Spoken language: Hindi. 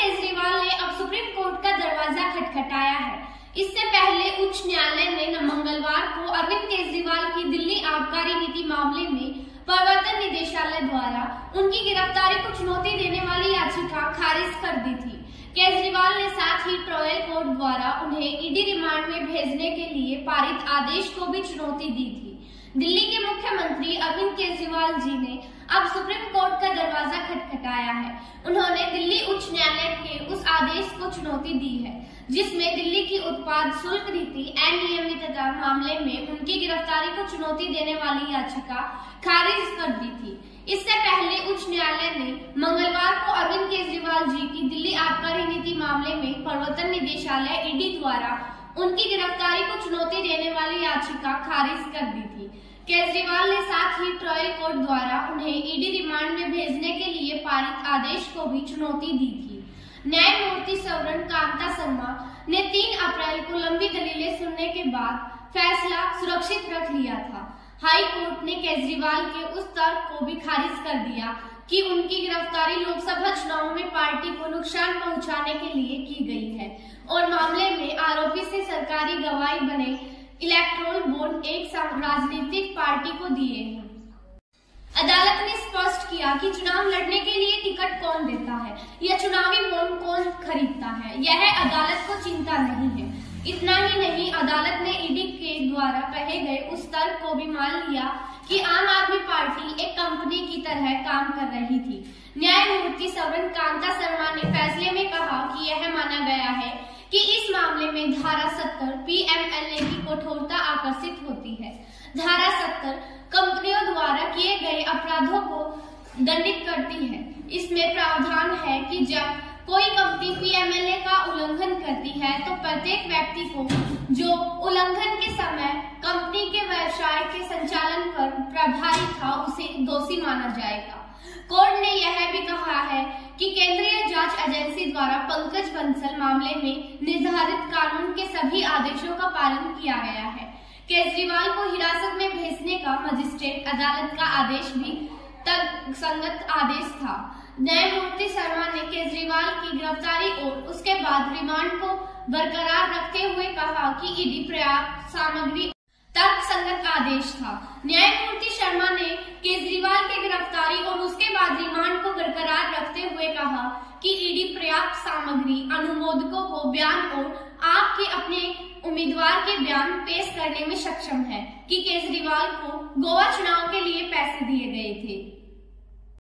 केजरीवाल ने अब सुप्रीम कोर्ट का दरवाजा खटखटाया है। इससे पहले उच्च न्यायालय ने मंगलवार को अरविंद केजरीवाल की दिल्ली आबकारी नीति मामले में प्रवर्तन निदेशालय द्वारा उनकी गिरफ्तारी को चुनौती देने वाली याचिका खारिज कर दी थी। केजरीवाल ने साथ ही ट्रायल कोर्ट द्वारा उन्हें ईडी रिमांड में भेजने के लिए पारित आदेश को भी चुनौती दी थी। दिल्ली के मुख्यमंत्री अरविंद केजरीवाल जी ने अब सुप्रीम कोर्ट का दरवाजा खटखटाया है। उन्होंने दिल्ली उच्च न्यायालय के उस आदेश को चुनौती दी है जिसमें दिल्ली की उत्पाद शुल्क नीति अनियमितता मामले में उनकी गिरफ्तारी को चुनौती देने वाली याचिका खारिज कर दी थी। इससे पहले उच्च न्यायालय ने मंगलवार को अरविंद केजरीवाल जी की दिल्ली आबकारी नीति मामले में प्रवर्तन निदेशालय ईडी द्वारा उनकी गिरफ्तारी को चुनौती देने वाली याचिका खारिज कर दी थी। केजरीवाल ने साथ ही ट्रायल कोर्ट द्वारा उन्हें ईडी रिमांड में भेजने के लिए पारित आदेश को भी चुनौती दी थी। न्यायमूर्ति सौरन कांता शर्मा ने 3 अप्रैल को लंबी दलीलें सुनने के बाद फैसला सुरक्षित रख लिया था। हाई कोर्ट ने केजरीवाल के उस तर्क को भी खारिज कर दिया कि उनकी गिरफ्तारी लोकसभा चुनाव में पार्टी को नुकसान पहुंचाने के लिए की गई है और मामले में आरोपी से सरकारी गवाही बने इलेक्टोरल बॉन्ड एक राजनीतिक पार्टी को दिए हैं। अदालत ने स्पष्ट किया कि चुनाव लड़ने के लिए टिकट कौन देता है या चुनावी बॉन्ड कौन खरीदता है, यह अदालत को चिंता नहीं है। इतना ही नहीं, अदालत ने ईडी के द्वारा कहे गए उस तर्क को भी मान लिया कि आम आदमी पार्टी एक कंपनी की तरह काम कर रही थी। न्यायमूर्ति सौरन कांता शर्मा ने फैसले में कहा कि यह माना गया है कि इस मामले में धारा 70 पीएमएलए की कठोरता आकर्षित होती है। धारा 70 कंपनियों द्वारा किए गए अपराधों को दंडित करती है। इसमें प्रावधान है कि जब कोई कंपनी पीएमएलए का उल्लंघन करती है तो प्रत्येक व्यक्ति को जो उल्लंघन के समय कंपनी के व्यवसाय के संचालन पर प्रभारी था उसे दोषी माना जाएगा। कोर्ट ने यह भी कहा है कि केंद्रीय जांच एजेंसी द्वारा पंकज बंसल मामले में निर्धारित कानून के सभी आदेशों का पालन किया गया है। केजरीवाल को हिरासत में भेजने का मजिस्ट्रेट अदालत का आदेश भी तर्कसंगत आदेश था। न्यायमूर्ति शर्मा ने केजरीवाल की गिरफ्तारी और उसके बाद रिमांड को बरकरार रखते हुए कहा कि ईडी पर्याप्त सामग्री तर्कसंगत आदेश था। न्यायमूर्ति शर्मा ने केजरीवाल की गिरफ्तारी और उसके बाद रिमांड को बरकरार रखते हुए कहा कि ईडी पर्याप्त सामग्री, अनुमोदकों को बयान और आपके अपने उम्मीदवार के बयान पेश करने में सक्षम है कि केजरीवाल को गोवा चुनाव के लिए पैसे दिए गए थे।